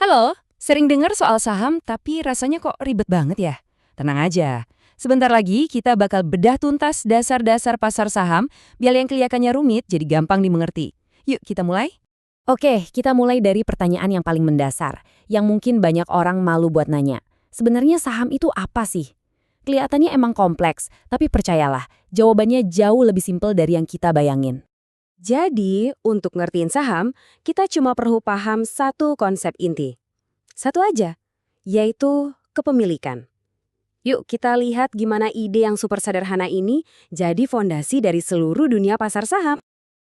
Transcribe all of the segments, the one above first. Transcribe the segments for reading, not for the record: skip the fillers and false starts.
Halo, sering dengar soal saham tapi rasanya kok ribet banget ya? Tenang aja, sebentar lagi kita bakal bedah tuntas dasar-dasar pasar saham biar yang kelihatannya rumit jadi gampang dimengerti. Yuk kita mulai? Oke, kita mulai dari pertanyaan yang paling mendasar, yang mungkin banyak orang malu buat nanya. Sebenarnya saham itu apa sih? Kelihatannya emang kompleks, tapi percayalah, jawabannya jauh lebih simpel dari yang kita bayangin. Jadi, untuk ngertiin saham, kita cuma perlu paham satu konsep inti. Satu aja, yaitu kepemilikan. Yuk kita lihat gimana ide yang super sederhana ini jadi fondasi dari seluruh dunia pasar saham.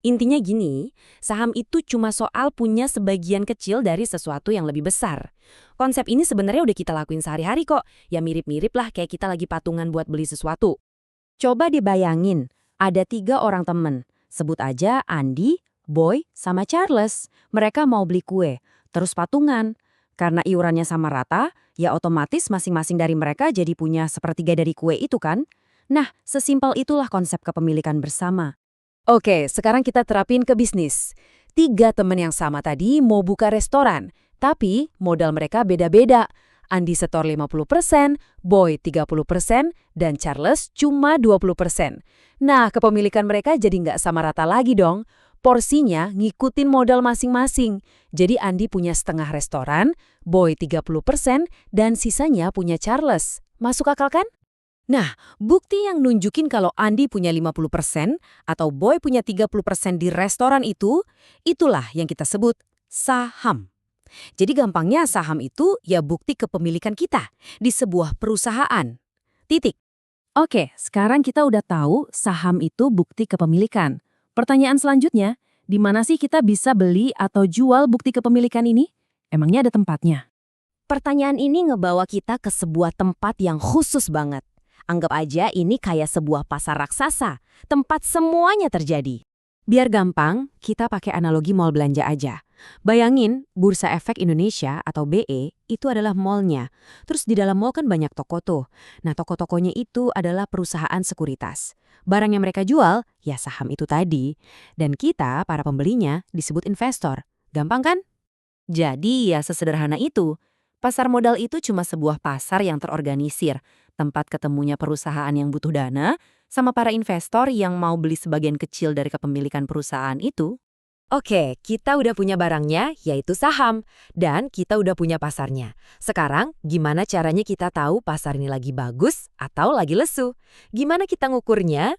Intinya gini, saham itu cuma soal punya sebagian kecil dari sesuatu yang lebih besar. Konsep ini sebenarnya udah kita lakuin sehari-hari kok, ya mirip-mirip lah kayak kita lagi patungan buat beli sesuatu. Coba dibayangin, ada 3 orang temen. Sebut aja Andy, Boy, sama Charles. Mereka mau beli kue, terus patungan. Karena iurannya sama rata, ya otomatis masing-masing dari mereka jadi punya sepertiga dari kue itu kan? Nah, sesimpel itulah konsep kepemilikan bersama. Oke, sekarang kita terapin ke bisnis. 3 teman yang sama tadi mau buka restoran, tapi modal mereka beda-beda. Andi setor 50%, Boy 30%, dan Charles cuma 20%. Nah, kepemilikan mereka jadi nggak sama rata lagi dong. Porsinya ngikutin modal masing-masing. Jadi Andi punya setengah restoran, Boy 30%, dan sisanya punya Charles. Masuk akal kan? Nah, bukti yang nunjukin kalau Andi punya 50% atau Boy punya 30% di restoran itu, itulah yang kita sebut saham. Jadi gampangnya saham itu ya bukti kepemilikan kita di sebuah perusahaan. Titik. Oke, sekarang kita udah tahu saham itu bukti kepemilikan. Pertanyaan selanjutnya, di mana sih kita bisa beli atau jual bukti kepemilikan ini? Emangnya ada tempatnya? Pertanyaan ini ngebawa kita ke sebuah tempat yang khusus banget. Anggap aja ini kayak sebuah pasar raksasa, tempat semuanya terjadi. Biar gampang, kita pakai analogi mall belanja aja. Bayangin, Bursa Efek Indonesia atau BE itu adalah mallnya. Terus di dalam mall kan banyak toko tuh. Nah, toko-tokonya itu adalah perusahaan sekuritas. Barang yang mereka jual, ya saham itu tadi. Dan kita, para pembelinya, disebut investor. Gampang kan? Jadi ya sesederhana itu. Pasar modal itu cuma sebuah pasar yang terorganisir, tempat ketemunya perusahaan yang butuh dana, sama para investor yang mau beli sebagian kecil dari kepemilikan perusahaan itu. Oke, kita udah punya barangnya, yaitu saham. Dan kita udah punya pasarnya. Sekarang, gimana caranya kita tahu pasar ini lagi bagus atau lagi lesu? Gimana kita ngukurnya?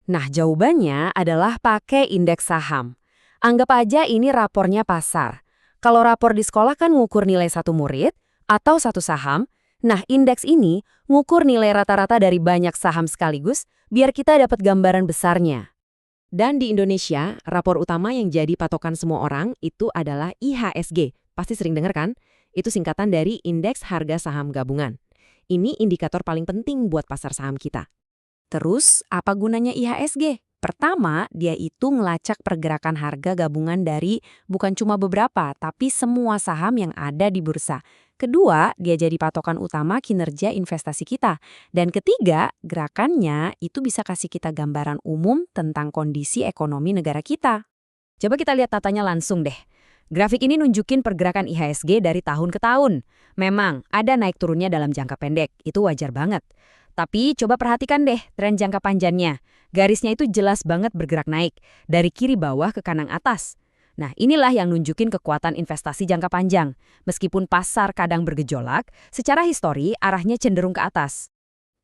Nah, jawabannya adalah pakai indeks saham. Anggap aja ini rapornya pasar. Kalau rapor di sekolah kan ngukur nilai satu murid atau satu saham. Nah, indeks ini ngukur nilai rata-rata dari banyak saham sekaligus biar kita dapat gambaran besarnya. Dan di Indonesia, rapor utama yang jadi patokan semua orang itu adalah IHSG. Pasti sering dengar kan? Itu singkatan dari Indeks Harga Saham Gabungan. Ini indikator paling penting buat pasar saham kita. Terus, apa gunanya IHSG? Pertama, dia itu ngelacak pergerakan harga gabungan dari bukan cuma beberapa, tapi semua saham yang ada di bursa. Kedua, dia jadi patokan utama kinerja investasi kita. Dan ketiga, gerakannya itu bisa kasih kita gambaran umum tentang kondisi ekonomi negara kita. Coba kita lihat tatanya langsung deh. Grafik ini nunjukin pergerakan IHSG dari tahun ke tahun. Memang, ada naik turunnya dalam jangka pendek, itu wajar banget. Tapi coba perhatikan deh tren jangka panjangnya. Garisnya itu jelas banget bergerak naik, dari kiri bawah ke kanan atas. Nah, inilah yang nunjukin kekuatan investasi jangka panjang. Meskipun pasar kadang bergejolak, secara histori arahnya cenderung ke atas.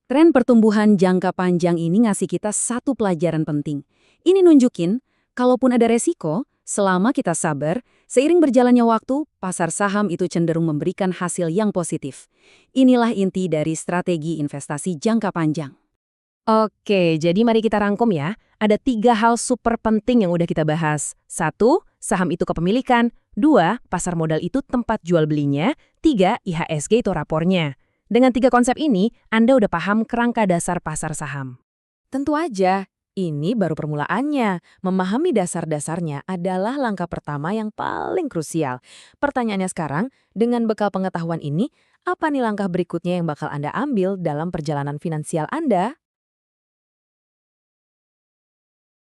Tren pertumbuhan jangka panjang ini ngasih kita satu pelajaran penting. Ini nunjukin, kalaupun ada resiko, selama kita sabar, seiring berjalannya waktu, pasar saham itu cenderung memberikan hasil yang positif. Inilah inti dari strategi investasi jangka panjang. Oke, jadi mari kita rangkum ya. Ada 3 hal super penting yang udah kita bahas. 1, saham itu kepemilikan. 2, pasar modal itu tempat jual belinya. 3, IHSG itu rapornya. Dengan 3 konsep ini, Anda udah paham kerangka dasar pasar saham. Tentu aja, ini baru permulaannya. Memahami dasar-dasarnya adalah langkah pertama yang paling krusial. Pertanyaannya sekarang, dengan bekal pengetahuan ini, apa nih langkah berikutnya yang bakal Anda ambil dalam perjalanan finansial Anda?